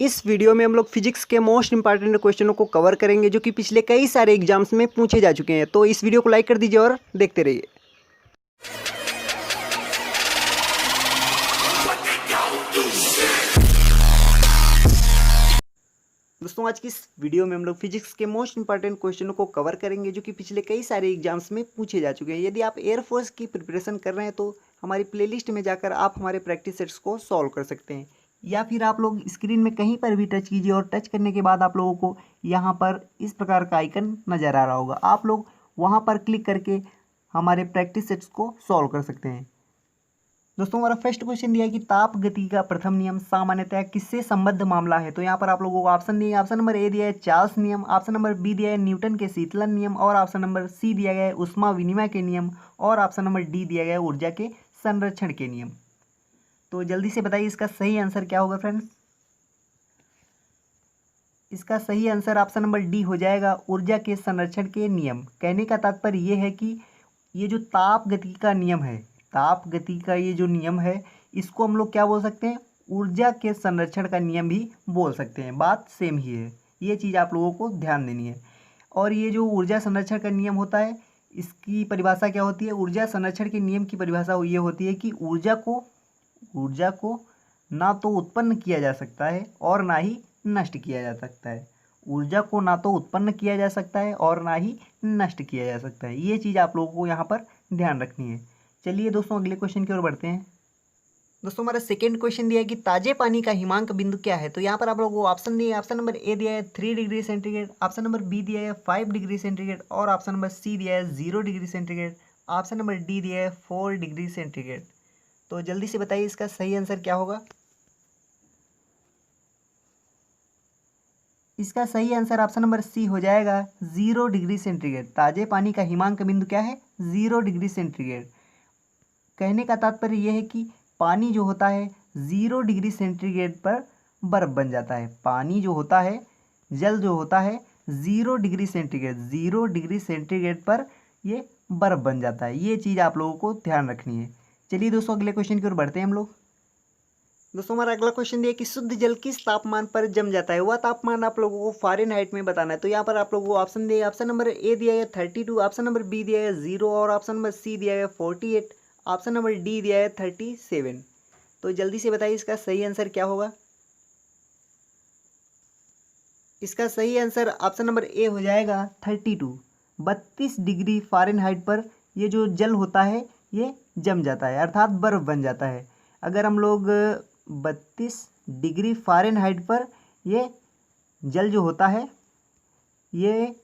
इस वीडियो में हम लोग फिजिक्स के मोस्ट इंपॉर्टेंट क्वेश्चनों को कवर करेंगे जो कि पिछले कई सारे एग्जाम्स में पूछे जा चुके हैं। तो इस वीडियो को लाइक कर दीजिए और देखते रहिए। दोस्तों आज की इस वीडियो में हम लोग फिजिक्स के मोस्ट इंपॉर्टेंट क्वेश्चनों को कवर करेंगे जो कि पिछले कई सारे एग्जाम्स में पूछे जा चुके हैं। यदि आप एयरफोर्स की प्रिपरेशन कर रहे हैं तो हमारी प्लेलिस्ट में जाकर आप हमारे प्रैक्टिस सेट्स को सॉल्व कर सकते हैं, या फिर आप लोग स्क्रीन में कहीं पर भी टच कीजिए और टच करने के बाद आप लोगों को यहाँ पर इस प्रकार का आइकन नज़र आ रहा होगा। आप लोग वहाँ पर क्लिक करके हमारे प्रैक्टिस सेट्स को सॉल्व कर सकते हैं। दोस्तों हमारा फर्स्ट क्वेश्चन दिया है कि ताप गति का प्रथम नियम सामान्यतः किससे संबद्ध मामला है। तो यहाँ पर आप लोगों को ऑप्शन दिए, ऑप्शन नंबर ए दिया है चार्ल्स नियम, ऑप्शन नंबर बी दिया है न्यूटन के शीतलन नियम, और ऑप्शन नंबर सी दिया गया है ऊष्मा विनिमय के नियम, और ऑप्शन नंबर डी दिया गया है ऊर्जा के संरक्षण के नियम। तो जल्दी से बताइए इसका सही आंसर क्या होगा फ्रेंड्स। इसका सही आंसर ऑप्शन नंबर डी हो जाएगा, ऊर्जा के संरक्षण के नियम। कहने का तात्पर्य ये है कि ये जो ताप गति का नियम है, ताप गति का ये जो नियम है, इसको हम लोग क्या बोल सकते हैं, ऊर्जा के संरक्षण का नियम भी बोल सकते हैं। बात सेम ही है, ये चीज़ आप लोगों को ध्यान देनी है। और ये जो ऊर्जा संरक्षण का नियम होता है, इसकी परिभाषा क्या होती है। ऊर्जा संरक्षण के नियम की परिभाषा ये होती है कि ऊर्जा को ना तो उत्पन्न किया जा सकता है और ना ही नष्ट किया जा सकता है। ऊर्जा को ना तो उत्पन्न किया जा सकता है और ना ही नष्ट किया जा सकता है। ये चीज़ आप लोगों को यहाँ पर ध्यान रखनी है। चलिए दोस्तों अगले क्वेश्चन की ओर बढ़ते हैं। दोस्तों हमारा सेकंड क्वेश्चन दिया है कि ताजे पानी का हिमांक बिंदु क्या है। तो यहाँ पर आप लोगों को ऑप्शन दिए, ऑप्शन नंबर ए दिया है 3 degree centigrade, option number B दिया है 5 डिग्री सेंटीग्रेड, और ऑप्शन नंबर सी दिया है 0 degree centigrade, option number D दिया है 4 डिग्री सेंटीग्रेड। तो जल्दी से बताइए इसका सही आंसर क्या होगा। इसका सही आंसर ऑप्शन नंबर सी हो जाएगा 0 डिग्री सेंटीग्रेड। ताजे पानी का हिमांक बिंदु क्या है, 0 डिग्री सेंटीग्रेड। कहने का तात्पर्य यह है कि पानी जो होता है 0 डिग्री सेंटीग्रेड पर बर्फ बन जाता है। पानी जो होता है, जल जो होता है 0 डिग्री सेंटीग्रेड पर ये बर्फ बन जाता है। ये चीज़ आप लोगों को ध्यान रखनी है। चलिए दोस्तों अगले क्वेश्चन की ओर बढ़ते हैं हम लोग। दोस्तों हमारा अगला क्वेश्चन दिया कि शुद्ध जल किस तापमान पर जम जाता है। वह तापमान आप लोगों को फ़ारेनहाइट में बताना है। तो यहाँ पर आप लोगों को ऑप्शन दिए, ऑप्शन नंबर ए दिया है 32, ऑप्शन नंबर बी दिया है 0, और ऑप्शन नंबर सी दिया है 48, ऑप्शन नंबर डी दिया है 37। तो जल्दी से बताइए इसका सही आंसर क्या होगा। इसका सही आंसर ऑप्शन नंबर ए हो जाएगा 32। 32 डिग्री फ़ारेनहाइट पर ये जो जल होता है ये जम जाता है, अर्थात बर्फ़ बन जाता है। अगर हम लोग 32 डिग्री फ़ारेनहाइट पर ये जल जो होता है ये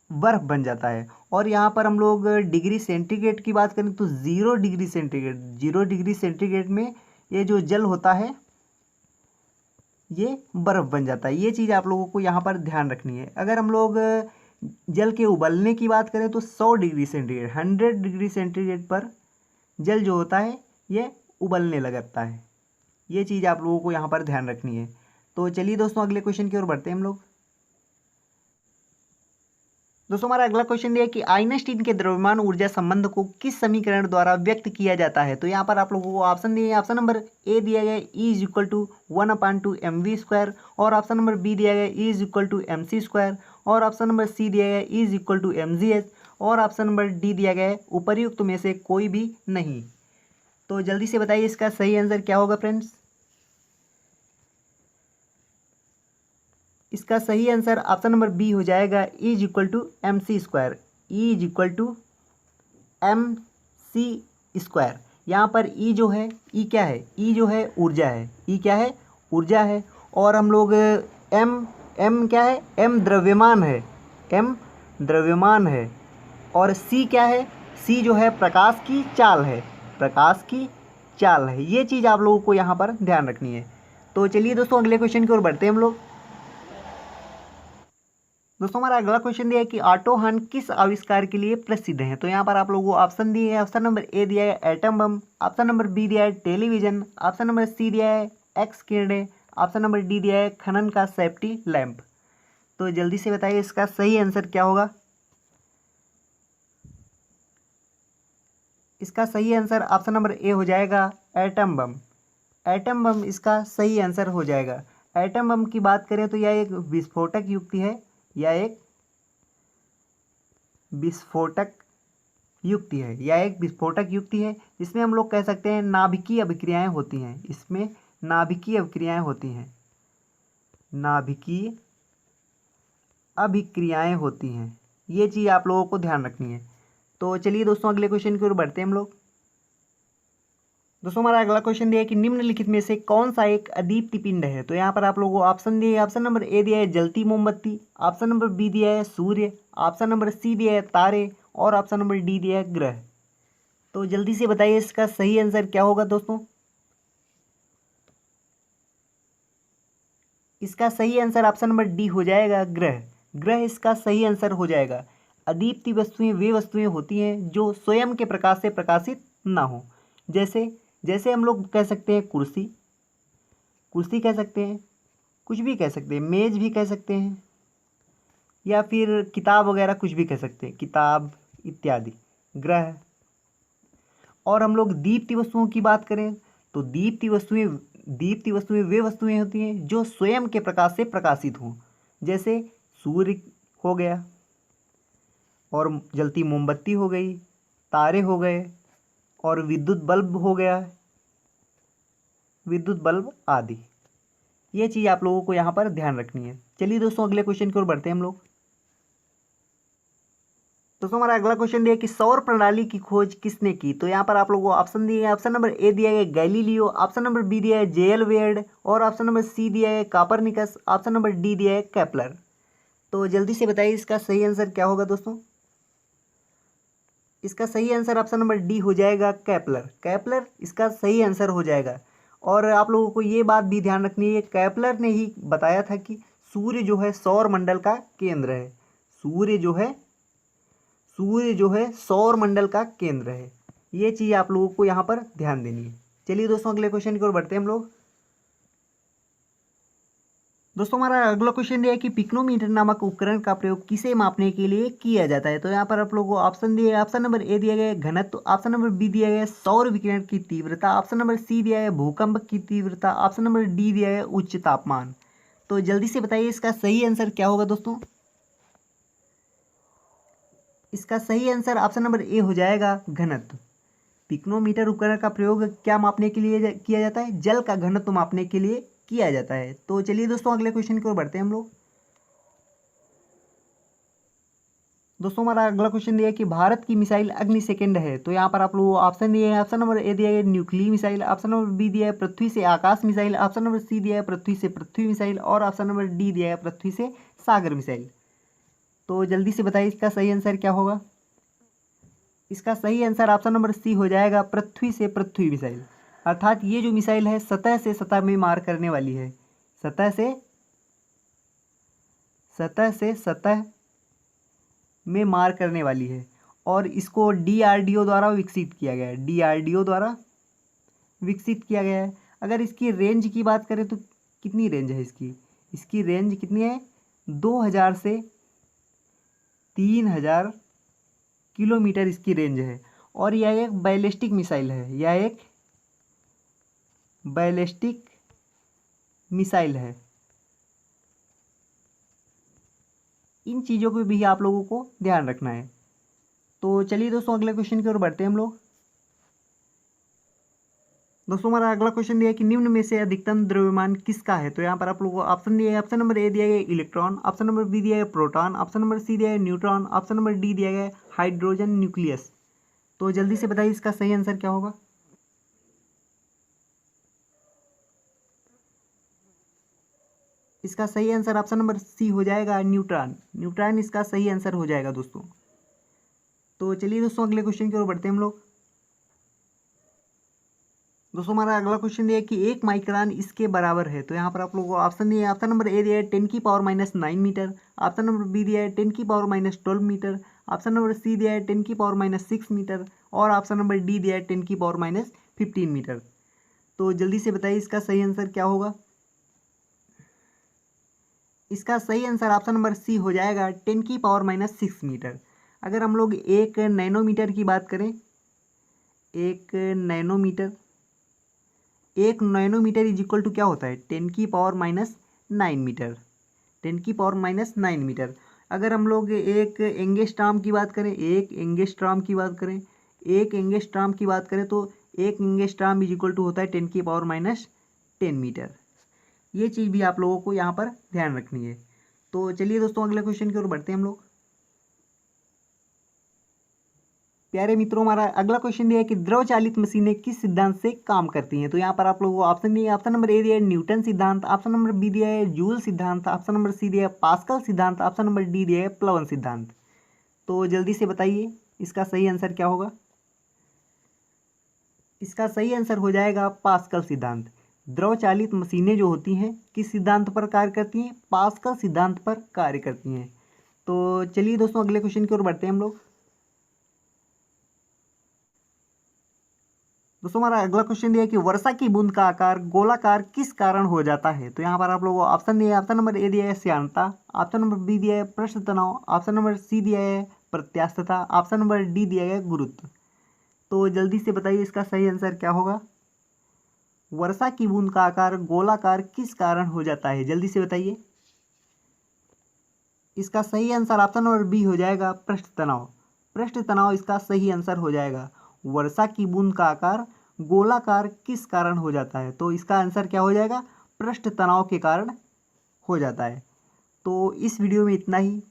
बर्फ़ बन जाता है। और यहाँ पर हम लोग डिग्री सेंटीग्रेड की बात करें तो 0 डिग्री सेंटीग्रेड में ये जो जल होता है ये बर्फ़ बन जाता है। ये चीज़ आप लोगों को यहाँ पर ध्यान रखनी है। अगर हम लोग जल के उबलने की बात करें तो 100 डिग्री सेंटीग्रेड 100 डिग्री सेंटीग्रेड पर जल जो होता है ये उबलने लगता है। ये चीज़ आप लोगों को यहाँ पर ध्यान रखनी है। तो चलिए दोस्तों अगले क्वेश्चन की ओर बढ़ते हैं हम लोग। दोस्तों हमारा अगला क्वेश्चन दिया है कि आइंस्टीन के द्रव्यमान ऊर्जा संबंध को किस समीकरण द्वारा व्यक्त किया जाता है। तो यहाँ पर आप लोगों को ऑप्शन दिए, ऑप्शन नंबर ए दिया गया E is equal to 1/2 mv², और ऑप्शन नंबर बी दिया गया E is equal to mc², और ऑप्शन नंबर सी दिया गया E is equal to mgh, और ऑप्शन नंबर डी दिया गया है उपर्युक्त में से कोई भी नहीं। तो जल्दी से बताइए इसका सही आंसर क्या होगा फ्रेंड्स। इसका सही आंसर ऑप्शन नंबर बी हो जाएगा E is equal to mc²। E is equal to mc²। यहाँ पर E जो है, E क्या है, E जो है ऊर्जा है, E क्या है, ऊर्जा है। और हम लोग M क्या है, M द्रव्यमान है, M द्रव्यमान है। और C क्या है, C जो है प्रकाश की चाल है, प्रकाश की चाल है। ये चीज़ आप लोगों को यहाँ पर ध्यान रखनी है। तो चलिए दोस्तों अगले क्वेश्चन की ओर बढ़ते हैं हम लोग। दोस्तों हमारा अगला क्वेश्चन दिया है कि ऑटो हन किस आविष्कार के लिए प्रसिद्ध है। तो यहाँ पर आप लोगों को ऑप्शन दिए हैं, ऑप्शन नंबर ए दिया है atom bomb, option number B दिया है टेलीविजन, ऑप्शन नंबर सी दिया है एक्स किरणें, ऑप्शन नंबर डी दिया है खनन का सेफ्टी लैंप। तो जल्दी से बताइए इसका सही आंसर क्या होगा। इसका सही आंसर ऑप्शन नंबर ए हो जाएगा एटम बम। एटम बम इसका सही आंसर हो जाएगा। एटम बम की बात करें तो यह एक विस्फोटक युक्ति है, यह एक विस्फोटक युक्ति है, यह एक विस्फोटक युक्ति है। इसमें हम लोग कह सकते हैं नाभिकीय अभिक्रियाएं होती हैं, इसमें नाभिकीय अभिक्रियाएं होती हैं, नाभिकीय अभिक्रियाएं होती हैं। ये चीज़ आप लोगों को ध्यान रखनी है। तो चलिए दोस्तों अगले क्वेश्चन की ओर बढ़ते हैं हम लोग। दोस्तों हमारा अगला क्वेश्चन दिया है कि निम्नलिखित में से कौन सा एक अदीप्ति पिंड है। तो यहाँ पर आप लोगों को ऑप्शन दिए, ऑप्शन नंबर ए दिया है जलती मोमबत्ती, ऑप्शन नंबर बी दिया है सूर्य, ऑप्शन नंबर सी दिया है तारे और ऑप्शन नंबर डी दिया है ग्रह। तो जल्दी से बताइए इसका सही आंसर क्या होगा दोस्तों। इसका सही आंसर ऑप्शन नंबर डी हो जाएगा ग्रह। ग्रह इसका सही आंसर हो जाएगा। अदीप्ति वस्तुएं वे वस्तुएं होती हैं जो स्वयं के प्रकाश से प्रकाशित ना हो। जैसे हम लोग कह सकते हैं कुर्सी, कुर्सी कह सकते हैं, कुछ भी कह सकते हैं, मेज भी कह सकते हैं, या फिर किताब वगैरह कुछ भी कह सकते हैं, किताब इत्यादि। ग्रह। और हम लोग दीप्ति वस्तुओं की बात करें तो दीप्ति वस्तुएं वे वस्तुएं होती हैं जो स्वयं के प्रकाश से प्रकाशित हों। जैसे सूर्य हो गया, और जलती मोमबत्ती हो गई, तारे हो गए, और विद्युत बल्ब हो गया, विद्युत बल्ब आदि। ये चीज़ आप लोगों को यहाँ पर ध्यान रखनी है। चलिए दोस्तों अगले क्वेश्चन की ओर बढ़ते हैं हम लोग। दोस्तों हमारा अगला क्वेश्चन दिया कि सौर प्रणाली की खोज किसने की। तो यहाँ पर आप लोगों को ऑप्शन दिए हैं, ऑप्शन नंबर ए दिया है गैलीलियो, ऑप्शन नंबर बी दिया है जेएल वेड और ऑप्शन नंबर सी दिया है कापरनिकस, ऑप्शन नंबर डी दिया है केपलर। तो जल्दी से बताइए इसका सही आंसर क्या होगा दोस्तों। इसका सही आंसर ऑप्शन नंबर डी हो जाएगा केपलर। केपलर इसका सही आंसर हो जाएगा। और आप लोगों को ये बात भी ध्यान रखनी है, केपलर ने ही बताया था कि सूर्य जो है सौर मंडल का केंद्र है। सूर्य जो है सौर मंडल का केंद्र है। ये चीज़ आप लोगों को यहाँ पर ध्यान देनी है। चलिए दोस्तों अगले क्वेश्चन की ओर बढ़ते हैं हम लोग। दोस्तों हमारा अगला क्वेश्चन ये है कि पिक्नोमीटर नामक उपकरण का प्रयोग किसे मापने के लिए किया जाता है। तो यहाँ पर आप लोगों को ऑप्शन दिए, ऑप्शन नंबर ए दिया गया है घनत्व, ऑप्शन नंबर बी दिया गया है सौर विकिरण की तीव्रता, ऑप्शन नंबर सी दिया है भूकंप की तीव्रता, ऑप्शन नंबर डी दिया है उच्च तापमान। तो जल्दी से बताइए इसका सही आंसर क्या होगा दोस्तों। इसका सही आंसर ऑप्शन नंबर ए हो जाएगा घनत्व। पिक्नोमीटर उपकरण का प्रयोग क्या मापने के लिए किया जाता है, जल का घनत्व मापने के लिए किया जाता है। तो चलिए दोस्तों अगले क्वेश्चन की ओर बढ़ते हैं हम लोग। दोस्तों हमारा अगला क्वेश्चन दिया है कि भारत की मिसाइल अग्नि सेकंड है। तो यहाँ पर आप लोगों को ऑप्शन दिए हैं, ऑप्शन नंबर ए दिया है nuclear missile, option number B दिया है पृथ्वी से Akash missile, option number C दिया है पृथ्वी से पृथ्वी मिसाइल और ऑप्शन नंबर डी दिया है पृथ्वी से सागर मिसाइल। तो जल्दी से बताइए इसका सही आंसर क्या होगा। इसका सही आंसर ऑप्शन नंबर सी हो जाएगा पृथ्वी से पृथ्वी मिसाइल। अर्थात ये जो मिसाइल है सतह से सतह में मार करने वाली है, सतह से सतह में मार करने वाली है। और इसको डीआरडीओ द्वारा विकसित किया गया है, डीआरडीओ द्वारा विकसित किया गया है। अगर इसकी रेंज की बात करें तो कितनी रेंज है इसकी रेंज कितनी है, 2000 से 3000 किलोमीटर इसकी रेंज है। और यह एक बैलिस्टिक मिसाइल है, यह एक बैलिस्टिक मिसाइल है। इन चीज़ों को भी आप लोगों को ध्यान रखना है। तो चलिए दोस्तों अगले क्वेश्चन की ओर बढ़ते हैं हम लोग। दोस्तों हमारा अगला क्वेश्चन दिया है कि निम्न में से अधिकतम द्रव्यमान किसका है। तो यहाँ पर आप लोगों को ऑप्शन दिया है, ऑप्शन नंबर ए दिया गया है इलेक्ट्रॉन, ऑप्शन नंबर बी दिया है प्रोटॉन, ऑप्शन नंबर सी दिया है न्यूट्रॉन, ऑप्शन नंबर डी दिया गया है हाइड्रोजन न्यूक्लियस। तो जल्दी से बताइए इसका सही आंसर क्या होगा। इसका सही आंसर ऑप्शन नंबर सी हो जाएगा न्यूट्रॉन। न्यूट्रॉन इसका सही आंसर हो जाएगा दोस्तों। तो चलिए दोस्तों अगले क्वेश्चन की ओर बढ़ते हैं हम लोग। दोस्तों हमारा अगला क्वेश्चन ये है कि 1 माइक्रोन इसके बराबर है। तो यहाँ पर आप लोगों को ऑप्शन दिए, ऑप्शन नंबर ए दिया है 10⁻⁹ मीटर, ऑप्शन नंबर बी दिया है 10⁻12 मीटर, ऑप्शन नंबर सी दिया है 10⁻6 मीटर और ऑप्शन नंबर डी दिया है 10⁻15 मीटर। तो जल्दी से बताइए इसका सही आंसर क्या होगा। इसका सही आंसर ऑप्शन नंबर सी हो जाएगा 10⁻6 मीटर। अगर हम लोग 1 नैनोमीटर की बात करें, 1 नैनोमीटर इज इक्वल टू क्या होता है, 10⁻⁻⁴ 9 मीटर, 10⁻⁹ मीटर। अगर हम लोग एक एंगस्ट्रॉम की बात करें, एक एंगस्ट्रॉम की बात करें, एक एंगस्ट्रॉम की बात करें तो एक एंगस्ट्रॉम इज इक्वल टू होता है 10⁻⁻10 मीटर। ये चीज़ भी आप लोगों को यहाँ पर ध्यान रखनी है। तो चलिए दोस्तों अगले क्वेश्चन की ओर बढ़ते हैं हम लोग। प्यारे मित्रों, हमारा अगला क्वेश्चन ये है कि द्रव चालित मशीनें किस सिद्धांत से काम करती हैं। तो यहाँ पर आप लोगों को ऑप्शन दिए, ऑप्शन नंबर ए दिया है न्यूटन सिद्धांत, ऑप्शन नंबर बी दिया है जूल सिद्धांत, ऑप्शन नंबर सी दिया है पास्कल सिद्धांत, ऑप्शन नंबर डी दिया है प्लवन सिद्धांत। तो जल्दी से बताइए इसका सही आंसर क्या होगा। इसका सही आंसर हो जाएगा पास्कल सिद्धांत। द्रव चालित मशीनें जो होती हैं किस सिद्धांत पर कार्य करती हैं, पास्कल सिद्धांत पर कार्य करती हैं। तो चलिए दोस्तों अगले क्वेश्चन की ओर बढ़ते हैं हम लोग। दोस्तों हमारा अगला क्वेश्चन दिया है कि वर्षा की बूंद का आकार गोलाकार किस कारण हो जाता है। तो यहाँ पर आप लोगों को ऑप्शन दिया है, ऑप्शन नंबर ए दिया है श्यानता, ऑप्शन नंबर बी दिया है पृष्ठ तनाव, ऑप्शन नंबर सी दिया है प्रत्यास्थता, ऑप्शन नंबर डी दिया है गुरुत्व। तो जल्दी से बताइए इसका सही आंसर क्या होगा। वर्षा की बूंद का आकार गोलाकार किस कारण हो जाता है, जल्दी से बताइए। इसका सही आंसर ऑप्शन नंबर बी हो जाएगा पृष्ठ तनाव। पृष्ठ तनाव इसका सही आंसर हो जाएगा। वर्षा की बूंद का आकार गोलाकार किस कारण हो जाता है, तो इसका आंसर क्या हो जाएगा, पृष्ठ तनाव के कारण हो जाता है। तो इस वीडियो में इतना ही।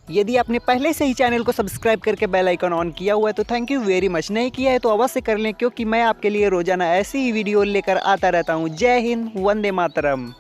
यदि आपने पहले से ही चैनल को सब्सक्राइब करके बेल आइकन ऑन किया हुआ है तो थैंक यू वेरी मच। नहीं किया है तो अवश्य कर लें, क्योंकि मैं आपके लिए रोजाना ऐसी ही वीडियो लेकर आता रहता हूँ। जय हिंद, वंदे मातरम।